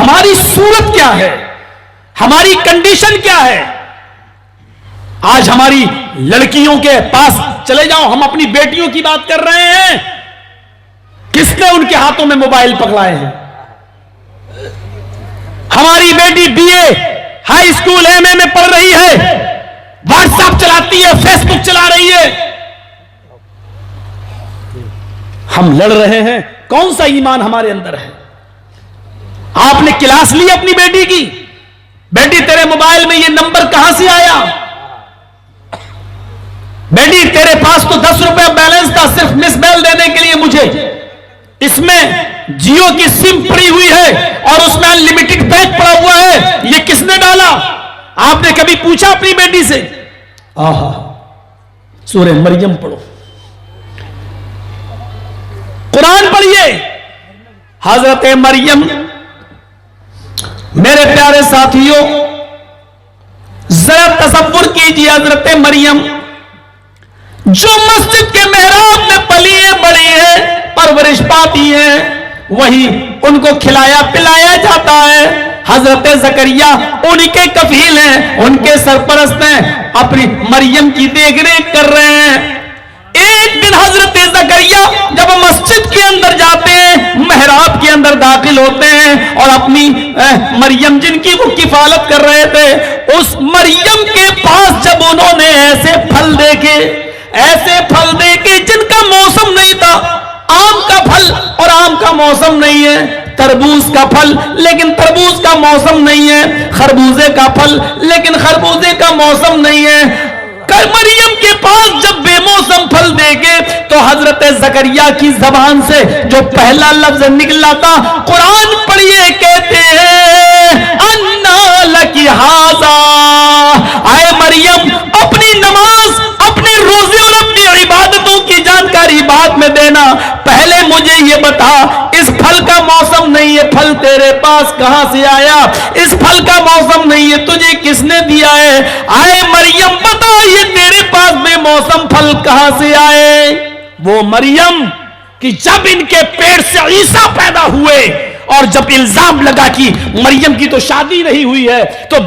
हमारी सूरत क्या है, हमारी कंडीशन क्या है। आज हमारी लड़कियों के पास चले जाओ, हम अपनी बेटियों की बात कर रहे हैं, किसने उनके हाथों में मोबाइल पकड़ाए हैं। हमारी बेटी बीए हाई स्कूल एमए में पढ़ रही है, व्हाट्सएप चलाती है, फेसबुक चला रही है। हम लड़ रहे हैं, कौन सा ईमान हमारे अंदर है। आपने क्लास ली अपनी बेटी की, बेटी तेरे मोबाइल में ये नंबर कहां से आया। बेटी तेरे पास तो 10 रुपए बैलेंस था सिर्फ मिस बेल देने के लिए मुझे, इसमें जियो की सिम पड़ी हुई है और उसमें अनलिमिटेड पैक पड़ा हुआ है, ये किसने डाला। आपने कभी पूछा अपनी बेटी से। आहा, सूरह मरियम पढ़ो, कुरान पढ़िए। हजरत मरियम, मेरे प्यारे साथियों, जरा तसव्वुर कीजिए, हजरत मरियम जो मस्जिद के मेहराब में पली है, बड़ी है, परवरिश पाती है, वहीं उनको खिलाया पिलाया जाता है। हजरत जकरिया उनके कफील हैं, उनके सरपरस्त हैं, अपनी मरियम की देखरेख कर रहे हैं। एक दिन हजरत जकरिया जब मस्जिद के अंदर जाते हैं, मेहराब के अंदर दाखिल होते हैं और अपनी मरियम जिनकी वो किफालत कर रहे थे, उस मरियम के पास जब उन्होंने ऐसे फल देखे जिनका मौसम नहीं था, आम का फल और आम का मौसम नहीं है, तरबूज का फल लेकिन तरबूज का मौसम नहीं है, खरबूजे का फल लेकिन खरबूजे का मौसम नहीं है। मरियम के पास जब बेमौसम फल देखे तो हजरत जकरिया की जबान से जो पहला लफ्ज निकला था, कुरान पढ़िए, कहते हैं अन्ना लकी हाजा। आए मरियम, अपनी नमाज, अपने रोजे और अपनी इबादतों की जानकारी बाद में देना, पहले मुझे ये बता, इस फल का मौसम नहीं है, फल तेरे पास कहां से आया। इस फल का मौसम नहीं है, तुझे किसने दिया है। आए मरियम, बता ये तेरे पास बेमौसम फल कहां से आए। वो मरियम कि जब इनके पेट से ईसा पैदा हुए और जब इल्जाम लगा कि मरियम की तो शादी नहीं हुई है, तो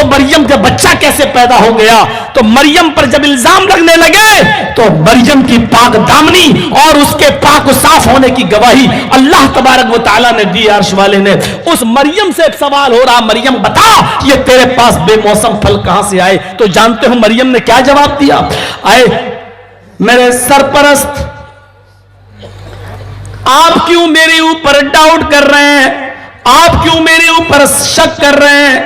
मरियम का बच्चा कैसे पैदा हो गया। तो मरियम पर जब इल्जाम लगने लगे तो मरियम की पाक दामनी और उसके पाक साफ होने की गवाही अल्लाह तबारक व तआला ने दी। अर्श वाले ने उस मरियम से एक सवाल हो रहा, मरियम बता ये तेरे पास बेमौसम फल कहां से आए। तो जानते हो मरियम ने क्या जवाब दिया। आए मेरे सरपरस्त, आप क्यों मेरे ऊपर डाउट कर रहे हैं, आप क्यों मेरे ऊपर शक कर रहे हैं।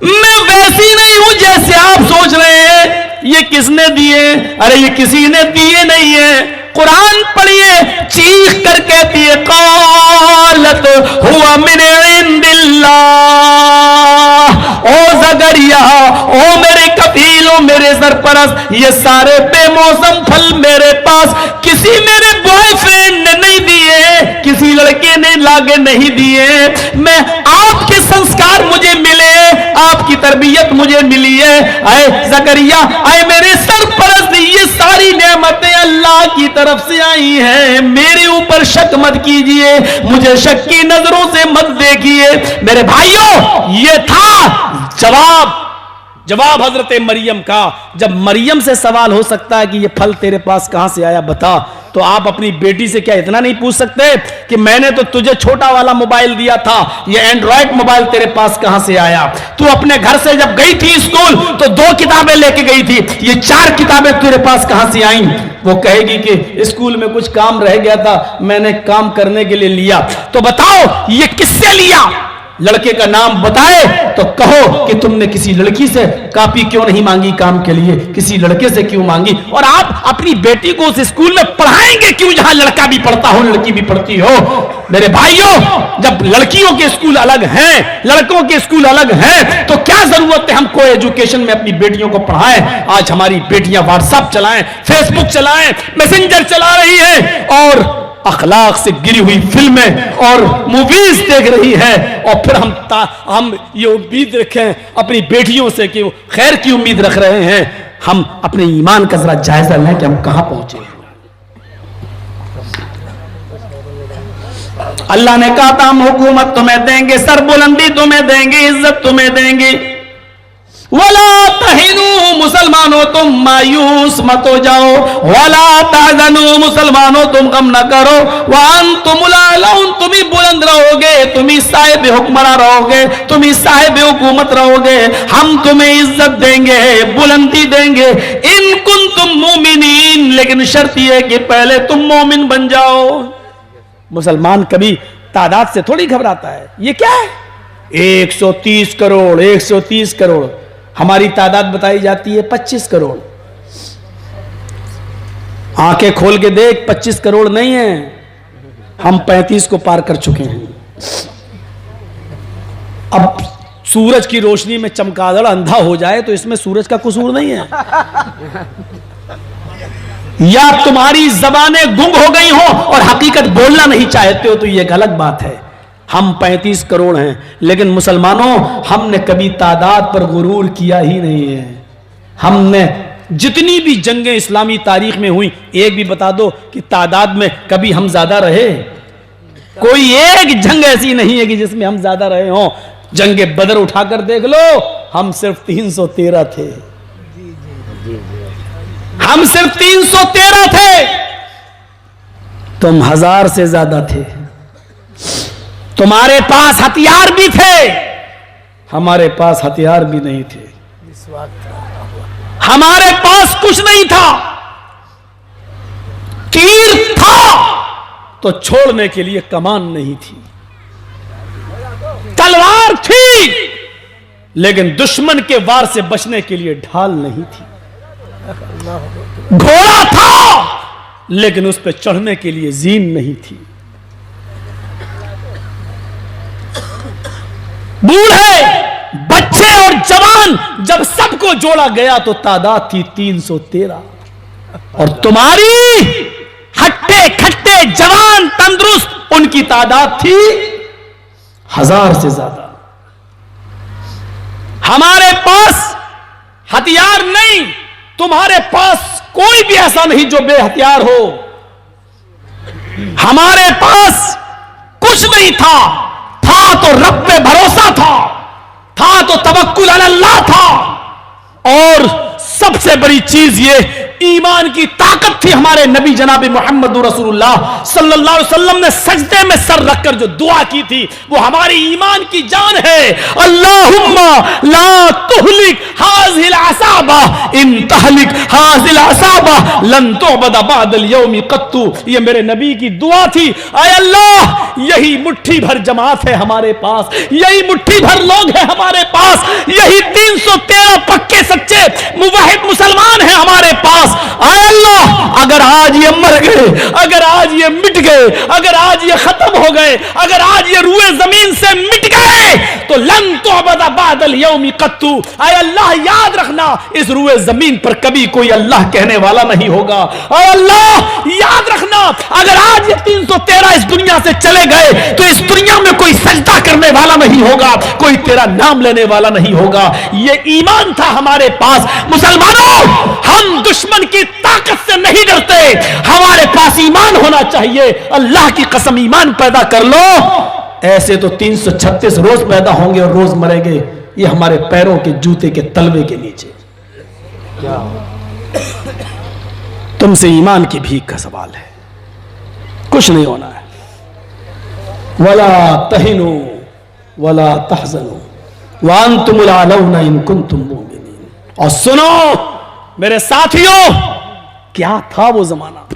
मैं वैसी नहीं हूं जैसे आप सोच रहे हैं। ये किसने दिए, अरे ये किसी ने दिए नहीं है। कुरान पढ़िए, चीख कर कहती है कालत हुआ मिन इंदिल्लाह। ओ जकरिया, ओ मेरे कफील, ओ मेरे सरपरस्त, ये सारे बेमौसम फल मेरे पास किसी मेरे बॉयफ्रेंड ने नहीं दिए, किसी लड़के ने लागे नहीं दिए। मैं आपके संस्कार मुझे मिले, आपकी तरबियत मुझे मिली है। आए जकरिया, आए मेरे सरपरस्त, ये सारी नेमतें अल्लाह की तरफ से आई हैं। मेरे ऊपर शक मत कीजिए, मुझे शक की नजरों से मत देखिए। मेरे भाइयों, ये था जवाब हजरत मरियम का। जब मरियम से सवाल हो सकता है कि ये फल तेरे पास कहां से आया बता, तो आप अपनी बेटी से क्या इतना नहीं पूछ सकते कि मैंने तो तुझे छोटा वाला मोबाइल दिया था, ये एंड्रॉयड मोबाइल तेरे पास कहां से आया। तू अपने घर से जब गई थी स्कूल तो 2 किताबें लेके गई थी, ये 4 किताबें तेरे पास कहां से आई। वो कहेगी कि स्कूल में कुछ काम रह गया था, मैंने काम करने के लिए लिया। तो बताओ ये किससे लिया। लड़के का नाम बताए तो कहो कि तुमने किसी लड़की से कॉपी क्यों नहीं मांगी काम के लिए, किसी लड़के से क्यों मांगी। और आप अपनी बेटी को उस स्कूल में पढ़ाएंगे क्यों जहां लड़का भी पढ़ता हो, लड़की भी पढ़ती हो। मेरे भाइयों, जब लड़कियों के स्कूल अलग हैं, लड़कों के स्कूल अलग हैं, तो क्या जरूरत है हम को एजुकेशन में अपनी बेटियों को पढ़ाएं। आज हमारी बेटियां व्हाट्सएप चलाएं, फेसबुक चलाएं, मैसेंजर चला रही है और अखलाक से गिरी हुई फिल्में और मूवीज देख रही है। और फिर हम ये उम्मीद रखें अपनी बेटियों से कि वो खैर की उम्मीद रख रहे हैं। हम अपने ईमान का जरा जायजा लें कि हम कहां पहुंचे। अल्लाह ने कहा था हम हुकूमत तुम्हें देंगे, सरबुलंदी तुम्हें देंगे, इज्जत तुम्हें देंगे। वला तहिनु, मुसलमानों तुम मायूस मत हो जाओ। वला ताज़नु, मुसलमानों तुम गम न करो। वअंतुमुल आलऊन, तुम ही बुलंद रहोगे, तुम ही साहिब हुक्मरां रहोगे, तुम ही साहिब हुकूमत रहोगे। हम तुम्हें इज्जत देंगे, बुलंदी देंगे। इन कुंतुम मुमिनीन, लेकिन शर्त यह है कि पहले तुम मोमिन बन जाओ। मुसलमान कभी तादाद से थोड़ी घबराता है। ये क्या है? 130 करोड़, 130 करोड़। हमारी तादाद बताई जाती है 25 करोड़। आंखें खोल के देख, 25 करोड़ नहीं है, हम 35 को पार कर चुके हैं। अब सूरज की रोशनी में चमगादड़ अंधा हो जाए तो इसमें सूरज का कसूर नहीं है। या तुम्हारी जबानें गुंग हो गई हो और हकीकत बोलना नहीं चाहते हो तो यह गलत बात है। हम 35 करोड़ हैं, लेकिन मुसलमानों हमने कभी तादाद पर गुरूर किया ही नहीं है। हमने जितनी भी जंगें इस्लामी तारीख में हुई, एक भी बता दो कि तादाद में कभी हम ज्यादा रहे? कोई एक जंग ऐसी नहीं है कि जिसमें हम ज्यादा रहे हों। जंगे बदर उठाकर देख लो, हम सिर्फ 313 थे। हम सिर्फ 313 थे, तुम 1000 से ज्यादा थे। तुम्हारे पास हथियार भी थे, हमारे पास हथियार भी नहीं थे। हमारे पास कुछ नहीं था। तीर था तो छोड़ने के लिए कमान नहीं थी, तलवार थी लेकिन दुश्मन के वार से बचने के लिए ढाल नहीं थी। घोड़ा था लेकिन उस पर चढ़ने के लिए जीन नहीं थी। बूढ़े, बच्चे और जवान जब सबको जोड़ा गया तो तादाद थी 313। और तुम्हारी हट्टे खट्टे जवान तंदुरुस्त, उनकी तादाद थी 1000 से ज्यादा। हमारे पास हथियार नहीं, तुम्हारे पास कोई भी ऐसा नहीं जो बेहथियार हो। हमारे पास कुछ नहीं था तो रब पे भरोसा था तो तवक्कुल अल्लाह था। और सबसे बड़ी चीज ये ईमान की ताकत थी। हमारे नबी जनाब मोहम्मद रसूलुल्लाह सल्लल्लाहु अलैहि वसल्लम ने सजदे में सर रखकर जो दुआ की थी वो हमारी ईमान की जान है। अल्लाहुम्मा ला तुहलिक हाज़िल असाबा इन तहलिक हाज़िल असाबा लन तुअबद बअदल यौमि क़त्तु। ये मेरे नबी की दुआ थी। आय अल्लाह, यही मुट्ठी भर जमात है हमारे पास, यही मुट्ठी भर लोग हैं हमारे पास, यही 313 पक्के सच्चे मुवाहिद मुसलमान हैं हमारे पास। आय अल्लाह, अगर आज ये मर गए, अगर आज ये मिट गए, अगर आज ये खत्म हो गए, अगर आज ये रूए जमीन से मिट गए तो लन तुअबद बअदल यौमि क़त्तु। आय अल्लाह, याद रखना इस रूए जमीन पर कभी कोई अल्लाह कहने वाला नहीं होगा। आय अल्लाह, याद रखना अगर आज ये 313 इस दुनिया से चले गए तो इस दुनिया में कोई सजदा करने वाला नहीं होगा, कोई तेरा नाम लेने वाला नहीं होगा। ये ईमान था हमारे पास। मुसलमानों, हम दुश्मन की ताकत से नहीं डरते, हमारे पास ईमान होना चाहिए। अल्लाह की कसम, ईमान पैदा कर लो। ऐसे तो 336 रोज पैदा होंगे और रोज मरेंगे। ये हमारे पैरों के जूते के तलवे के नीचे। क्या तुमसे ईमान की भीख का सवाल है, कुछ नहीं होना है। वला तहिनु वला तहज़नु व अंतुमुल आलौना इन कुंतुम मुमिनीन। और सुनो मेरे साथियों, क्या था वो जमाना।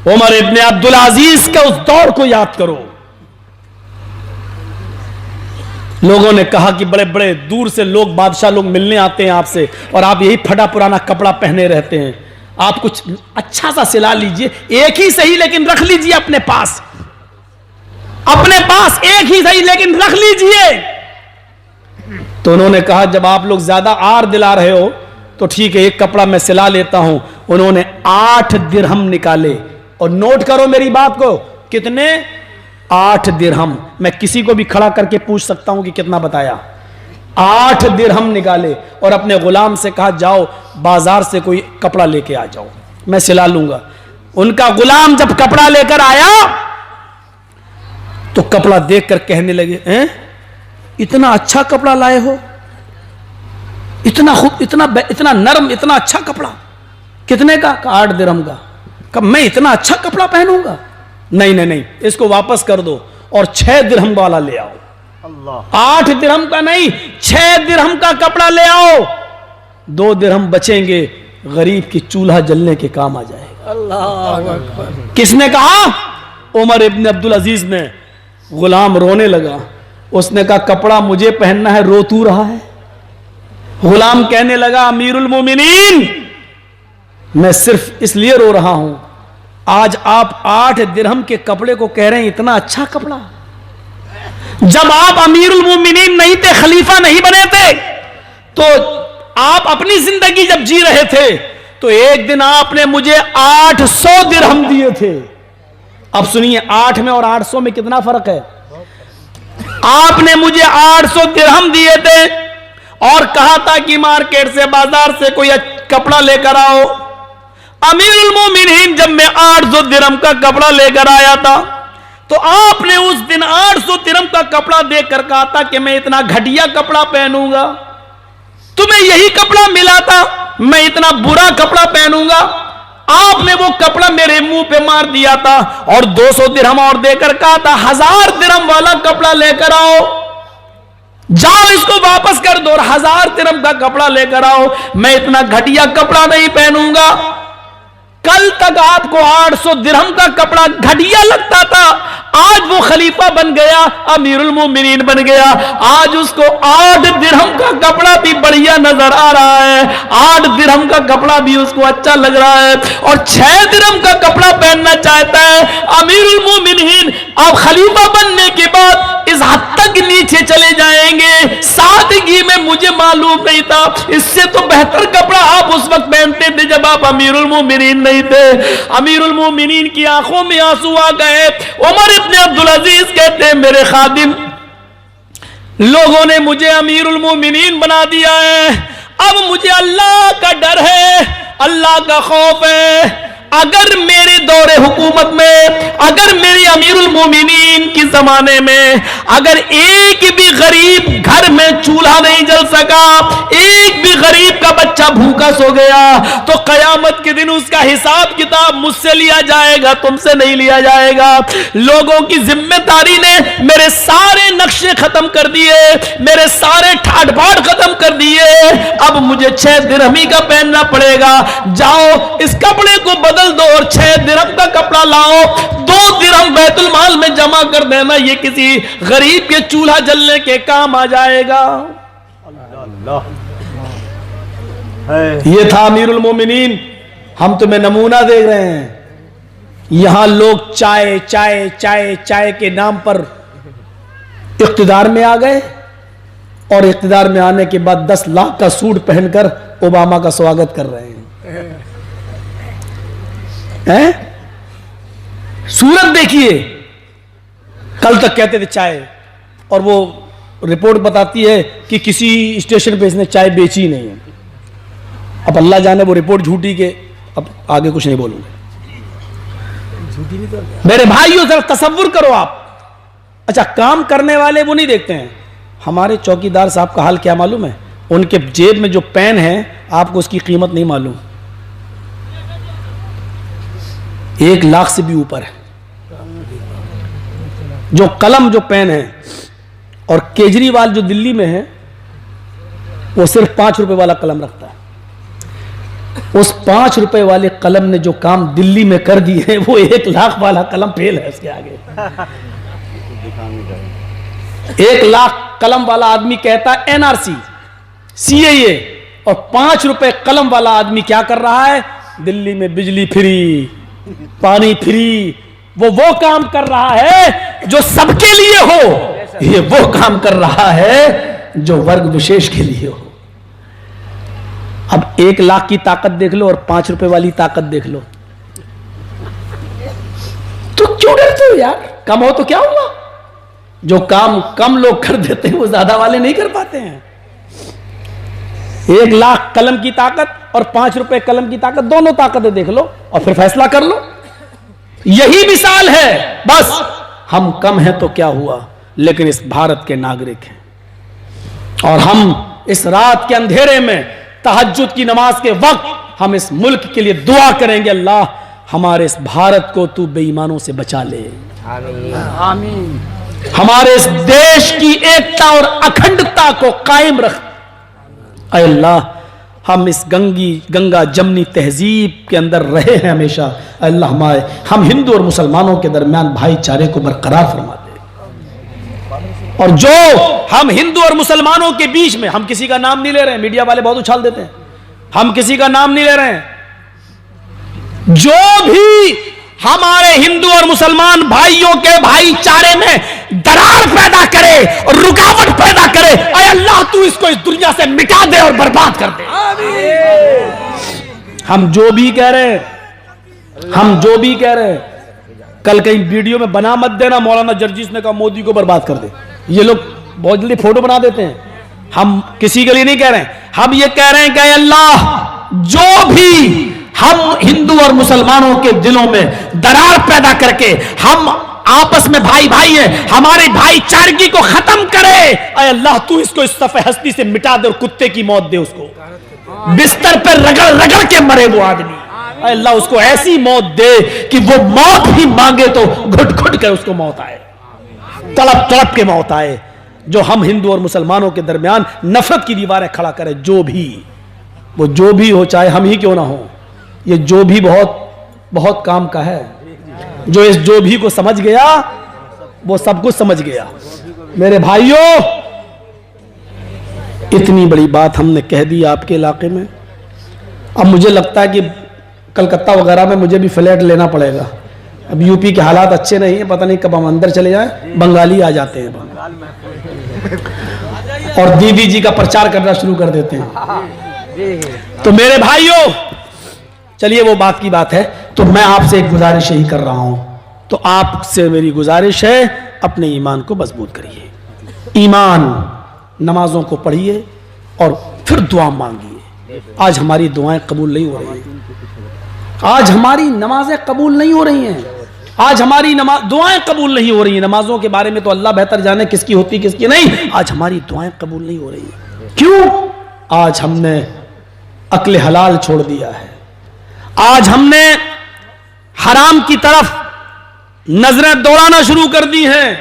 उमर इब्ने अब्दुल अजीज के उस दौर को याद करो। लोगों ने कहा कि बड़े बड़े दूर से लोग, बादशाह लोग मिलने आते हैं आपसे और आप यही फटा पुराना कपड़ा पहने रहते हैं। आप कुछ अच्छा सा सिला लीजिए, एक ही सही लेकिन रख लीजिए अपने पास, अपने पास एक ही सही लेकिन रख लीजिए। तो उन्होंने कहा जब आप लोग ज्यादा आर दिला रहे हो तो ठीक है, एक कपड़ा मैं सिला लेता हूं। उन्होंने 8 दिरहम निकाले। और नोट करो मेरी बात को, कितने? 8 दिरहम। मैं किसी को भी खड़ा करके पूछ सकता हूं कि कितना बताया। 8 दिरहम निकाले और अपने गुलाम से कहा जाओ बाजार से कोई कपड़ा लेके आ जाओ, मैं सिला लूंगा। उनका गुलाम जब कपड़ा लेकर आया तो कपड़ा देखकर कहने लगे, हैं इतना अच्छा कपड़ा लाए हो, इतना नरम, इतना अच्छा कपड़ा, कितने का? 8 दिरहम का। कब मैं इतना अच्छा कपड़ा पहनूंगा? नहीं नहीं नहीं, इसको वापस कर दो और 6 दिरहम वाला ले आओ। अल्लाह। 8 दिरहम का नहीं, 6 दिरहम का कपड़ा ले आओ। 2 दिरहम बचेंगे, गरीब की चूल्हा जलने के काम आ जाएगा। अल्लाह अकबर। किसने कहा? उमर इब्न अब्दुल अजीज ने। गुलाम रोने लगा। उसने कहा कपड़ा मुझे पहनना है, रो तू रहा है? गुलाम कहने लगा, अमीरुल मोमिनीन, मैं सिर्फ इसलिए रो रहा हूं, आज आप 8 दिरहम के कपड़े को कह रहे हैं इतना अच्छा कपड़ा। जब आप अमीरुल मोमिनीन नहीं थे, खलीफा नहीं बने थे, तो आप अपनी जिंदगी जब जी रहे थे, तो एक दिन आपने मुझे 800 दिरहम दिए थे। अब सुनिए, 8 में और 800 में कितना फर्क है। आपने मुझे 800 दिरहम दिए थे और कहा था कि मार्केट से, बाजार से कोई कपड़ा लेकर आओ। अमीरुल मोमिनीन, जब मैं 800 दिरहम का कपड़ा लेकर आया था, तो आपने उस दिन 800 दिरहम का कपड़ा देकर कहा था कि मैं इतना घटिया कपड़ा पहनूंगा। तुम्हें यही कपड़ा मिला था, मैं इतना बुरा कपड़ा पहनूंगा। आपने वो कपड़ा मेरे मुंह पे मार दिया था और 200 दिरहम और देकर कहा था 1000 दिरहम वाला कपड़ा लेकर आओ। जाओ इसको वापस कर दो और 1000 दिरहम का कपड़ा लेकर आओ। मैं इतना घटिया कपड़ा नहीं पहनूंगा। कल तक आपको 800 दिरहम का कपड़ा घटिया लगता था, आज वो खलीफा बन गया, अमीरुल मोमिनीन बन गया, आज उसको 8 दिरहम का कपड़ा भी बढ़िया नजर आ रहा है, 8 दिरहम का कपड़ा भी उसको अच्छा लग रहा है और 6 दिरहम का कपड़ा पहनना चाहता है। अमीरुल मोमिनीन अब खलीफा बनने के बाद इस हद तक नीचे चले जाएंगे, सादगी में मुझे मालूम नहीं था। इससे तो बेहतर कपड़ा आप उस वक्त पहनते थे जब आप अमीरुल मोमिनीन नहीं थे। अमीरुल मोमिनीन की आंखों में आंसू आ गए। उमर इब्न अब्दुल अजीज कहते हैं, मेरे खादिम, लोगों ने मुझे अमीरुल मोमिनीन बना दिया है, अब मुझे अल्लाह का डर है, अल्लाह का खौफ है। अगर मेरे दौरे हुकूमत में, अगर मेरी अमीरुल मोमिनीन की जमाने में अगर एक भी गरीब घर में चूल्हा नहीं जल सका, एक भी गरीब का बच्चा भूखा सो गया, तो कयामत के दिन उसका हिसाब किताब मुझसे लिया जाएगा, तुमसे नहीं लिया जाएगा। लोगों की जिम्मेदारी ने मेरे सारे नक्शे खत्म कर दिए, मेरे सारे ठाट बाट खत्म कर दिए। अब मुझे 6 दिरहमी का पहनना पड़ेगा। जाओ इस कपड़े को बदल दो और 6 दिरहम का कपड़ा लाओ, 2 दिरहम बैतुल माल में जमा कर देना, ये किसी गरीब के चूल्हा जलने के काम आ जाएगा। ये था अमीरुल मोमिनीन। हम तुम्हें नमूना देख रहे हैं। यहां लोग चाय चाय चाय चाय के नाम पर इख्तिदार में आ गए और इख्तिदार में आने के बाद 10 लाख का सूट पहनकर ओबामा का स्वागत कर रहे हैं। सूरत देखिए, कल तक कहते थे चाय, और वो रिपोर्ट बताती है कि किसी स्टेशन पे इसने चाय बेची ही नहीं है। अब अल्लाह जाने वो रिपोर्ट झूठी के, अब आगे कुछ नहीं बोलूंगा। मेरे भाइयों जरा तसव्वुर करो आप। अच्छा, काम करने वाले वो नहीं देखते हैं। हमारे चौकीदार साहब का हाल क्या मालूम है? उनके जेब में जो पेन है, आपको उसकी कीमत नहीं मालूम, 1 लाख से भी ऊपर है। जो कलम, जो पेन है, और केजरीवाल जो दिल्ली में है, वो सिर्फ 5 रुपए वाला कलम रखता है। उस 5 रुपए वाले कलम ने जो काम दिल्ली में कर दिए हैं, वो 1 लाख वाला कलम फेल है उसके आगे। 1 लाख कलम वाला आदमी कहता है एनआरसी, सीएए, और 5 रुपए कलम वाला आदमी क्या कर रहा है? दिल्ली में बिजली फ्री, पानी फ्री, वो काम कर रहा है जो सबके लिए हो। ये वो काम कर रहा है जो वर्ग विशेष के लिए हो। अब 1 लाख की ताकत देख लो और 5 रुपए वाली ताकत देख लो, तो क्यों डरते हो यार? कम हो तो क्या हुआ? जो काम कम लोग कर देते हैं वो ज्यादा वाले नहीं कर पाते हैं। 1 लाख कलम की ताकत और 5 रुपए कलम की ताकत, दोनों ताकतें देख लो और फिर फैसला कर लो। यही मिसाल है। बस हम कम हैं तो क्या हुआ, लेकिन इस भारत के नागरिक हैं। और हम इस रात के अंधेरे में तहज्जुद की नमाज के वक्त हम इस मुल्क के लिए दुआ करेंगे, अल्लाह हमारे इस भारत को तू बेईमानों से बचा ले, आमीन। हमारे इस देश की एकता और अखंडता को कायम रख। ऐ अल्लाह, हम इस गंगा जमनी तहजीब के अंदर रहे हैं हमेशा। अल्लाह हमारे हम हिंदू और मुसलमानों के दरमियान भाईचारे को बरकरार फरमा दे। और जो हम हिंदू और मुसलमानों के बीच में, हम किसी का नाम नहीं ले रहे हैं, मीडिया वाले बहुत उछाल देते हैं, हम किसी का नाम नहीं ले रहे हैं, जो भी हमारे हिंदू और मुसलमान भाइयों के भाईचारे में दरार पैदा करे और रुकावट पैदा करे, ऐ अल्लाह तू इसको इस दुनिया से मिटा दे और बर्बाद कर दे। हम जो भी कह रहे हैं, हम जो भी कह रहे हैं, कल कहीं वीडियो में बना मत देना मौलाना जर्जीस ने कहा मोदी को बर्बाद कर दे। ये लोग बहुत जल्दी फोटो बना देते हैं। हम किसी के लिए नहीं कह रहे हैं, हम ये कह रहे हैं कि अल्लाह जो भी हम हिंदू और मुसलमानों के दिलों में दरार पैदा करके हम आपस में भाई भाई हैं, हमारी भाईचारगी को खत्म करे, ऐ अल्लाह तू इसको इस सफ़े हस्ती से मिटा दे और कुत्ते की मौत दे, उसको बिस्तर पर रगड़ रगड़ के मरे वो आदमी। ऐ अल्लाह उसको ऐसी मौत दे कि वो मौत ही मांगे तो घुट घुट कर उसको मौत आए, तड़प तड़प के मौत आए। जो हम हिंदू और मुसलमानों के दरमियान नफरत की दीवारें खड़ा करे, जो भी वो जो भी हो, चाहे हम ही क्यों ना हो, ये जो भी बहुत बहुत काम का है। जो इस जो भी को समझ गया वो सब कुछ समझ गया। मेरे भाइयों, इतनी बड़ी बात हमने कह दी आपके इलाके में। अब मुझे लगता है कि कलकत्ता वगैरह में मुझे भी फ्लैट लेना पड़ेगा। अब यूपी के हालात अच्छे नहीं है, पता नहीं कब हम अंदर चले जाएं, बंगाली आ जाते हैं और दीदी जी का प्रचार करना शुरू कर देते हैं। तो मेरे भाइयों, चलिए वो बात की बात है। तो मैं आपसे एक गुजारिश यही कर रहा हूं, तो आपसे मेरी गुजारिश है, अपने ईमान को मजबूत करिए, ईमान नमाजों को पढ़िए और फिर दुआ मांगिए। आज हमारी दुआएं कबूल नहीं हो रही हैं, आज हमारी नमाजें कबूल नहीं हो रही हैं, आज हमारी दुआएं कबूल नहीं हो रही हैं। नमाजों के बारे में तो अल्लाह बेहतर जाने किसकी होती किसकी नहीं। आज हमारी दुआएं कबूल नहीं हो रही हैं। क्यों? आज हमने अक्ल हलाल छोड़ दिया है, आज हमने हराम की तरफ नजरें दौड़ाना शुरू कर दी हैं।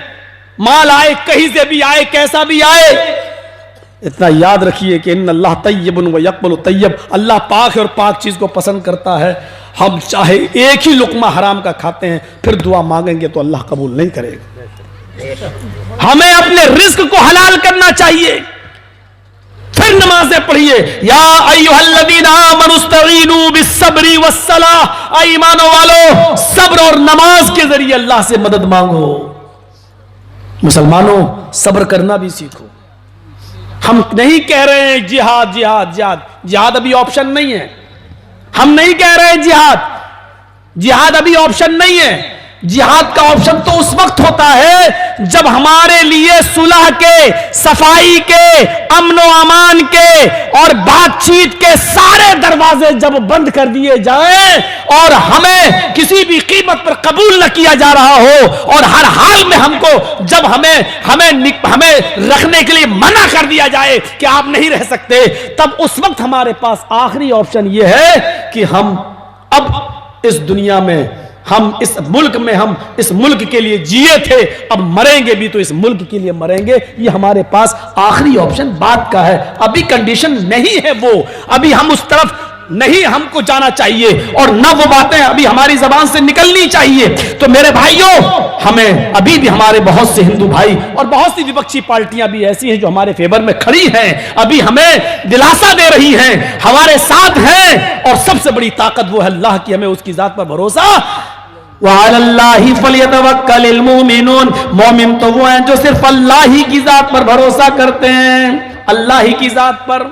माल आए, कहीं से भी आए, कैसा भी आए, इतना याद रखिए कि इन्न अल्लाह तय्यबुन व यक़बलु तय्यब, अल्लाह पाक है और पाक चीज को पसंद करता है। हम चाहे एक ही लुक़मा हराम का खाते हैं, फिर दुआ मांगेंगे तो अल्लाह कबूल नहीं करेगा। हमें अपने रिस्क को हलाल करना चाहिए, फिर नमाजें पढ़िए। या अय्युहल्लज़ीना आमनुस्तईनू बिस्सब्रि वस्सलाह, ईमानो वालो सब्र और नमाज के जरिए अल्लाह से मदद मांगो। मुसलमानों, सब्र करना भी सीखो। हम नहीं कह रहे हैं जिहाद जिहाद जिहाद, जिहाद अभी ऑप्शन नहीं है। हम नहीं कह रहे हैं जिहाद अभी ऑप्शन नहीं है। जिहाद का ऑप्शन तो उस वक्त होता है जब हमारे लिए सुलह के, सफाई के, अमन व अमान के और बातचीत के सारे दरवाजे जब बंद कर दिए जाएं और हमें किसी भी कीमत पर कबूल न किया जा रहा हो और हर हाल में हमको जब हमें रखने के लिए मना कर दिया जाए कि आप नहीं रह सकते, तब उस वक्त हमारे पास आखिरी ऑप्शन यह है कि हम अब इस दुनिया में, हम इस मुल्क में, हम इस मुल्क के लिए जिए थे, अब मरेंगे भी तो इस मुल्क के लिए मरेंगे। ये हमारे पास आखिरी ऑप्शन बात का है। अभी कंडीशन नहीं है वो, अभी हम उस तरफ नहीं हमको जाना चाहिए और ना वो बातें अभी हमारी जबान से निकलनी चाहिए। तो मेरे भाइयों, हमें अभी भी हमारे बहुत से हिंदू भाई और बहुत सी विपक्षी पार्टियां भी ऐसी हैं जो हमारे फेवर में खड़ी हैं, अभी हमें दिलासा दे रही हैं, हमारे साथ हैं। और सबसे बड़ी ताकत वो है अल्लाह की, हमें उसकी जात पर भरोसा। वअलल्लाहि फलियतवक्कलिल मुमिनून, मोमिन तो वो हैं जो सिर्फ अल्लाह ही की जात पर भरोसा करते हैं, अल्लाह ही की जात पर।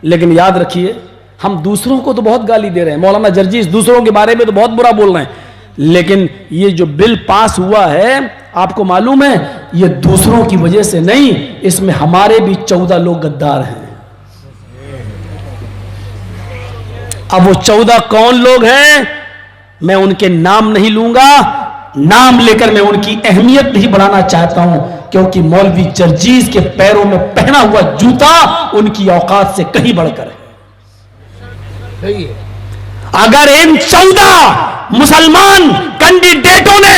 लेकिन याद रखिए, हम दूसरों को तो बहुत गाली दे रहे हैं, मौलाना जर्जीस दूसरों के बारे में तो बहुत बुरा बोल रहे हैं, लेकिन ये जो बिल पास हुआ है, आपको मालूम है, ये दूसरों की वजह से नहीं, इसमें हमारे भी 14 लोग गद्दार हैं। अब वो 14 कौन लोग हैं, मैं उनके नाम नहीं लूंगा, नाम लेकर मैं उनकी अहमियत नहीं बढ़ाना चाहता हूं, क्योंकि मौलवी जर्जीस के पैरों में पहना हुआ जूता उनकी औकात से कहीं बढ़कर है। अगर इन 14 मुसलमान कैंडिडेटों ने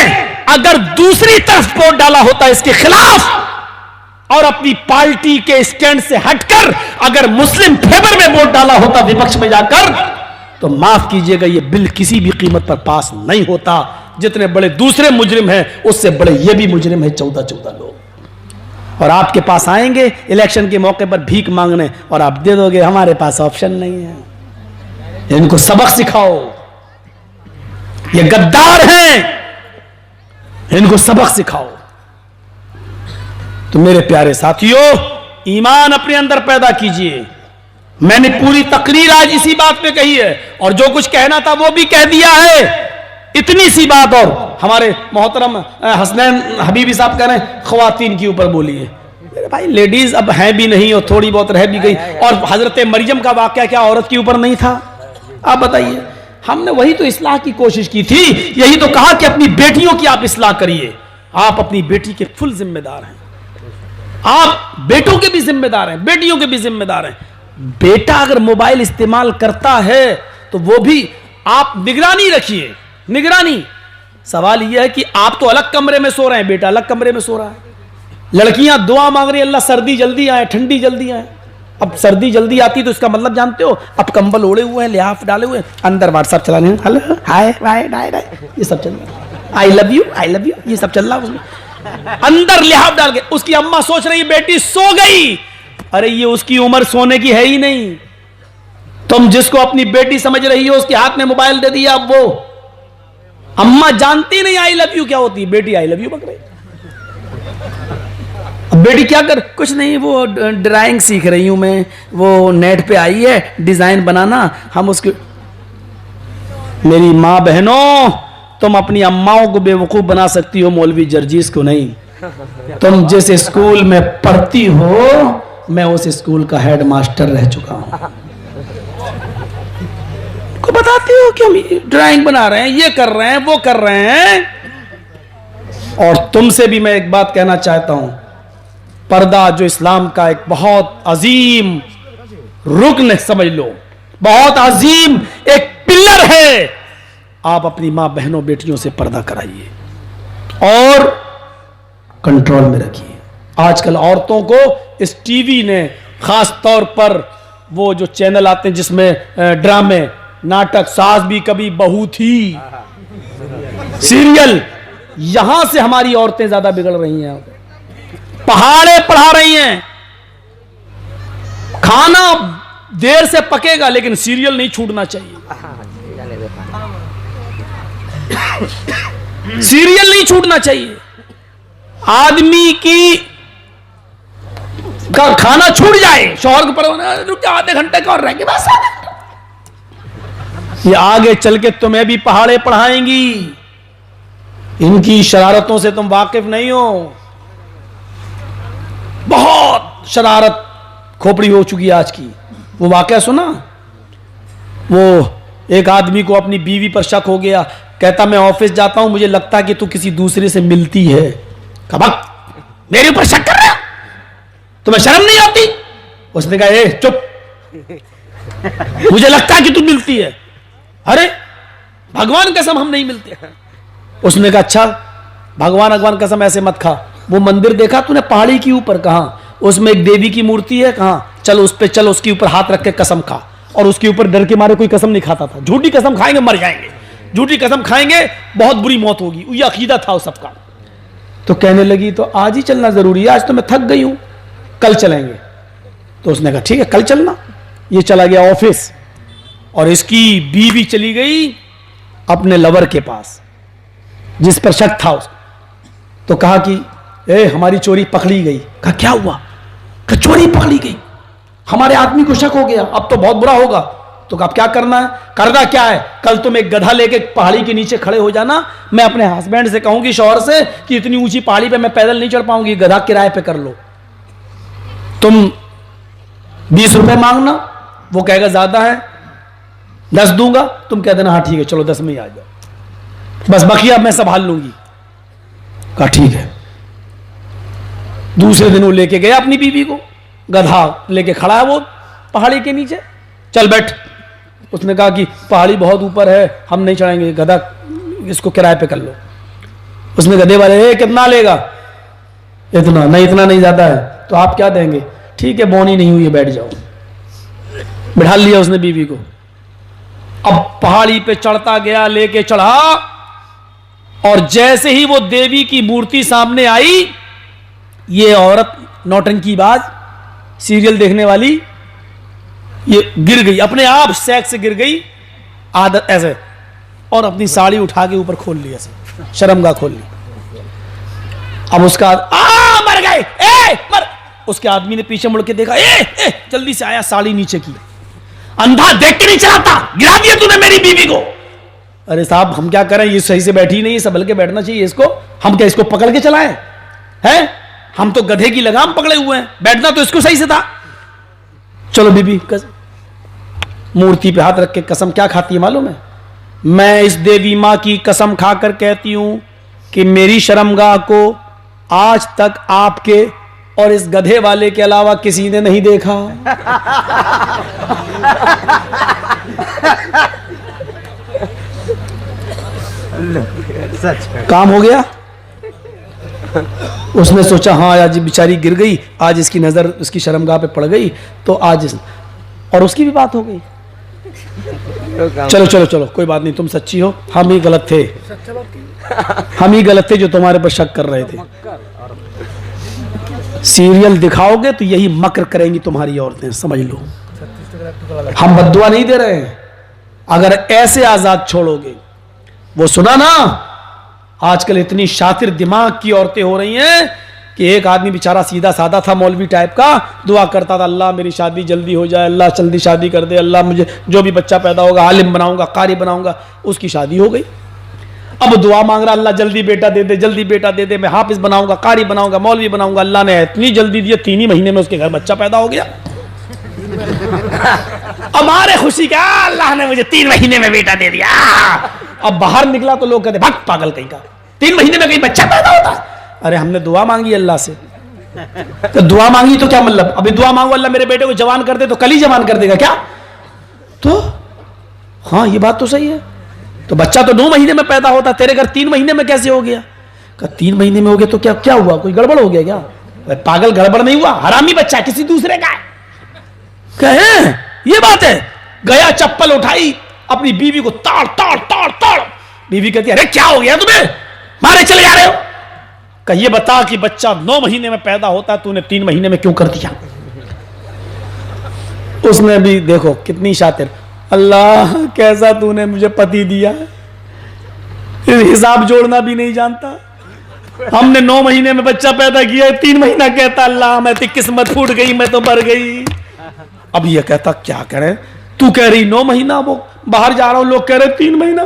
अगर दूसरी तरफ वोट डाला होता इसके खिलाफ और अपनी पार्टी के स्टैंड से हटकर अगर मुस्लिम फेवर में वोट डाला होता विपक्ष में जाकर, तो माफ कीजिएगा ये बिल किसी भी कीमत पर पास नहीं होता। जितने बड़े दूसरे मुजरिम हैं उससे बड़े ये भी मुजरिम है, 14 लोग। और आपके पास आएंगे इलेक्शन के मौके पर भीख मांगने और आप दे दोगे हमारे पास ऑप्शन नहीं है। इनको सबक सिखाओ, ये गद्दार हैं, इनको सबक सिखाओ। तो मेरे प्यारे साथियों, ईमान अपने अंदर पैदा कीजिए। मैंने पूरी तकरीर आज इसी बात पे कही है और जो कुछ कहना था वो भी कह दिया है। इतनी सी बात, और हमारे मोहतरम हसनैन हबीबी साहब कह रहे हैं ख्वातीन के ऊपर बोलिए। मेरे भाई लेडीज अब हैं भी नहीं और थोड़ी बहुत रह भी गई। और हजरत मरियम का वाकया क्या औरत के ऊपर नहीं था? आप बताइए। हमने वही तो इस्लाह की कोशिश की थी, यही तो कहा कि अपनी बेटियों की आप इस्लाह करिए। आप अपनी बेटी के फुल जिम्मेदार हैं, आप बेटों के भी जिम्मेदार हैं, बेटियों के भी जिम्मेदार हैं। बेटा अगर मोबाइल इस्तेमाल करता है तो वो भी आप निगरानी रखिए, निगरानी। सवाल यह है कि आप तो अलग कमरे में सो रहे हैं, बेटा अलग कमरे में सो रहा है। लड़कियां दुआ मांग रही है, अल्लाह सर्दी जल्दी आए, ठंडी जल्दी आए। अब सर्दी जल्दी आती तो इसका मतलब जानते हो, अब कंबल ओढ़े हुए हैं, लिहाफ डाले हुए हैं, अंदर व्हाट्सएप चलाने हैं, hello hi bye bye bye, ये सब चल रहा है, आई लव यू ये सब चल रहा है उसमें। अंदर लिहाफ डाल के उसकी अम्मा सोच रही बेटी सो गई। अरे ये उसकी उम्र सोने की है ही नहीं। तुम जिसको अपनी बेटी समझ रही हो उसके हाथ में मोबाइल दे दिया। अब वो अम्मा जानती नहीं आई लव यू क्या होती है, बेटी आई लव यू पकड़ रही। अब बेटी क्या कर, कुछ नहीं, वो ड्राइंग सीख रही हूं मैं, वो नेट पे आई है डिजाइन बनाना, हम उसके। मेरी मां बहनों, तुम अपनी अम्माओं को बेवकूफ बना सकती हो, मौलवी जर्जीस को नहीं। तुम जिस स्कूल में पढ़ती हो मैं उस स्कूल का हेड मास्टर रह चुका हूं। को बताती हो कि हम ड्राइंग बना रहे हैं, ये कर रहे हैं, वो कर रहे हैं। और तुमसे भी मैं एक बात कहना चाहता हूं, पर्दा जो इस्लाम का एक बहुत अजीम रुकन समझ लो, बहुत अजीम एक पिलर है, आप अपनी मां बहनों बेटियों से पर्दा कराइए और कंट्रोल में रखिए। आजकल औरतों को इस टीवी ने खास तौर पर वो जो चैनल आते हैं जिसमें ड्रामे नाटक, सास भी कभी बहू थी, सीरियल, यहां से हमारी औरतें ज्यादा बिगड़ रही हैं। पहाड़े पढ़ा रही हैं, खाना देर से पकेगा लेकिन सीरियल नहीं छूटना चाहिए, सीरियल नहीं छूटना चाहिए। आदमी की का खाना छूट जाए, शौहर पर रुक आधे घंटे का और रहेंगे बस, ये आगे चल के तुम्हें भी पहाड़े पढ़ाएंगी। इनकी शरारतों से तुम वाकिफ नहीं हो, बहुत शरारत खोपड़ी हो चुकी है आज की। वो वाकया सुना, वो एक आदमी को अपनी बीवी पर शक हो गया, कहता मैं ऑफिस जाता हूं, मुझे लगता है कि तू किसी दूसरे से मिलती है। कबक मेरे ऊपर शक कर रहा, तुम्हें शर्म नहीं आती? उसने कहा ए चुप, मुझे लगता है कि तू मिलती है। अरे भगवान कसम हम नहीं मिलते। उसने कहा अच्छा भगवान कसम ऐसे मत खा। वो मंदिर देखा तूने पहाड़ी के ऊपर, कहां? उसमें एक देवी की मूर्ति है, कहां? चल उस पे चल, उसके ऊपर हाथ रख के कसम खा। और उसके ऊपर डर के मारे कोई कसम नहीं खाता था। झूठी कसम खाएंगे मर जाएंगे, झूठी कसम खाएंगे बहुत बुरी मौत होगी, ये अकीदा था उस सबका। तो कहने लगी तो आज ही चलना जरूरी है, आज तो मैं थक गई हूं, कल चलेंगे। तो उसने कहा ठीक है कल चलना। ये चला गया ऑफिस और इसकी बीवी चली गई अपने लवर के पास जिस पर शक था उसको। तो कहा कि ए हमारी चोरी पकड़ी गई। कहा क्या हुआ? कहा चोरी पकड़ी गई, हमारे आदमी को शक हो गया, अब तो बहुत बुरा होगा। तो अब क्या करना है? करना क्या है, कल तुम एक गधा लेके पहाड़ी के नीचे खड़े हो जाना, मैं अपने हस्बैंड से कहूंगी शौहर से कि इतनी ऊंची पहाड़ी पे मैं पैदल नहीं चढ़ पाऊंगी, गधा किराए पे कर लो। तुम 20 रुपए मांगना, वो कहेगा ज्यादा है 10 दूंगा, तुम कह देना हाँ ठीक है चलो 10 में ही आ जाओ, बस बकिया मैं संभाल लूंगी। कहा ठीक है। दूसरे दिन वो लेके गया अपनी बीवी को, गधा लेके खड़ा है वो पहाड़ी के नीचे, चल बैठ। उसने कहा कि पहाड़ी बहुत ऊपर है, हम नहीं चढ़ेंगे, गधा इसको किराए पे कर लो। उसने गधे वाले कितना लेगा? इतना नहीं, इतना नहीं जाता है, तो आप क्या देंगे? ठीक है, बोनी नहीं हुई है, बैठ जाओ। बिठा लिया उसने बीवी को। अब पहाड़ी पे चढ़ता गया, लेके चढ़ा, और जैसे ही वो देवी की मूर्ति सामने आई, ये औरत नौटंकीबाज सीरियल देखने वाली, ये गिर गई, अपने आप सैक से गिर गई, आदत ऐसे, और अपनी साड़ी उठा के ऊपर खोल ली, ऐसे शर्मगाह खोल ली। अब उसका मर गए, मर। उसके आदमी ने पीछे मुड़ के देखा, जल्दी से आया, साड़ी नीचे की। अंधा देख के नहीं चलाता, गिरा दिया तूने मेरी बीवी को। अरे साहब हम क्या करें, ये सही से बैठी नहीं, संभल के बैठना चाहिए इसको, हम क्या इसको पकड़ के चलाएं? हैं? हम तो गधे की लगाम पकड़े हुए हैं, बैठना तो इसको सही से था। चलो बीबी, मूर्ति पे हाथ रख के कसम क्या खाती है मालूम है? मैं इस देवी मां की कसम खाकर कहती हूं कि मेरी शर्मगाह को आज तक आपके और इस गधे वाले के अलावा किसी ने नहीं देखा। काम हो गया। उसने सोचा हाँ आज बेचारी गिर गई, आज इसकी नजर उसकी शर्मगाह पे पड़ गई, तो आज और उसकी भी बात हो गई। चलो चलो चलो कोई बात नहीं, तुम सच्ची हो, हम ही गलत थे, हम ही गलत थे जो तुम्हारे पर शक कर रहे थे। सीरियल दिखाओगे तो यही मक्र करेंगी तुम्हारी औरतें, समझ लो। हम बद्दुआ नहीं दे रहे हैं, अगर ऐसे आजाद छोड़ोगे। वो सुना ना, आजकल इतनी शातिर दिमाग की औरतें हो रही हैं कि एक आदमी बेचारा सीधा साधा था, मौलवी टाइप का, दुआ करता था अल्लाह मेरी शादी जल्दी हो जाए, अल्लाह जल्दी शादी कर दे, अल्लाह मुझे जो भी बच्चा पैदा होगा आलिम बनाऊंगा, कारी बनाऊंगा। उसकी शादी हो गई, अब दुआ मांग रहा अल्लाह जल्दी बेटा दे दे, जल्दी बेटा दे दे, मैं हाफिज बनाऊंगा, कारी बनाऊंगा, मौलवी बनाऊंगा। अल्लाह ने इतनी जल्दी दिया, 3 ही महीने में उसके घर बच्चा पैदा हो गया। हमारे खुशी का अल्लाह ने मुझे 3 महीने में बेटा दे दिया। अब बाहर निकला तो लोग कहते भाग पागल कहीं का, 3 महीने में कहीं बच्चा पैदा होता? अरे हमने दुआ मांगी अल्लाह से, तो दुआ मांगी तो क्या मतलब? अभी दुआ मांगो अल्लाह मेरे बेटे को जवान कर दे, तो कल ही जवान कर देगा क्या? तो हाँ ये बात तो सही है, तो बच्चा तो 9 महीने में पैदा होता, तेरे घर 3 महीने में कैसे हो गया? 3 महीने में हो गया तो क्या क्या हुआ? कोई गड़बड़ हो गया क्या? पागल, गड़बड़ नहीं हुआ, हरामी बच्चा किसी दूसरे का है। कहे ये बात है। गया चप्पल उठाई, अपनी बीवी को ताड़ ताड़ ताड़ ताड़। बीवी कहती है अरे क्या हो गया तुम्हें, मारे चले जा रहे हो? कहिए बता कि बच्चा 9 महीने में पैदा होता, तूने 3 महीने में क्यों कर दिया? उसने भी देखो कितनी शातिर, अल्लाह कैसा तूने मुझे पति दिया, हिसाब जोड़ना भी नहीं जानता। हमने 9 महीने में बच्चा पैदा किया, 3 महीना कहता अल्लाह मैं तो किस्मत फूट गई, मैं तो मर गई। अब ये कहता क्या करें, तू कह रही 9 महीना, वो बाहर जा रहा हूं लोग कह रहे 3 महीना।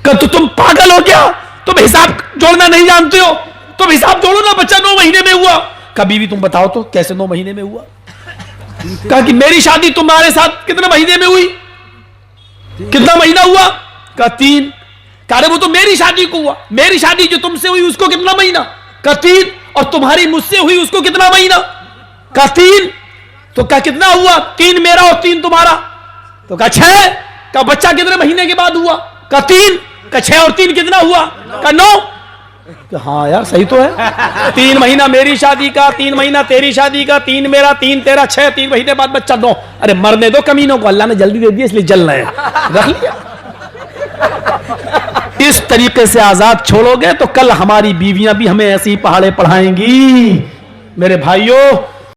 तो तुम पागल हो क्या? तुम हिसाब जोड़ना नहीं जानते हो? तुम हिसाब जोड़ो ना, बच्चा 9 महीने में हुआ। कभी भी तुम बताओ तो कैसे 9 महीने में हुआ? कहा कि मेरी शादी तुम्हारे साथ कितने महीने में हुई? कितना महीना हुआ? कहा 3। कहा वो तो मेरी शादी को हुआ, मेरी शादी जो तुमसे हुई उसको कितना महीना? कहा 3। और तुम्हारी मुझसे हुई उसको कितना महीना? कहा 3। तो क्या कितना हुआ? 3 मेरा और 3 तुम्हारा, तो कहा 6। कहा बच्चा कितने महीने के बाद हुआ? कहा 3। कहा 6 और 3 कितना हुआ? कहा 9। हाँ यार सही तो है, 3 महीना मेरी शादी का, 3 महीना तेरी शादी का, 3 मेरा 3 तेरा 6, 3 महीने बाद बच्चा 9। अरे मरने दो कमीनों को, अल्लाह ने जल्दी दे दिया इसलिए जल रहे हैं, रख लिया। इस तरीके से आजाद छोड़ोगे तो कल हमारी बीवियां भी हमें ऐसी पहाड़े पढ़ाएंगी। मेरे भाइयों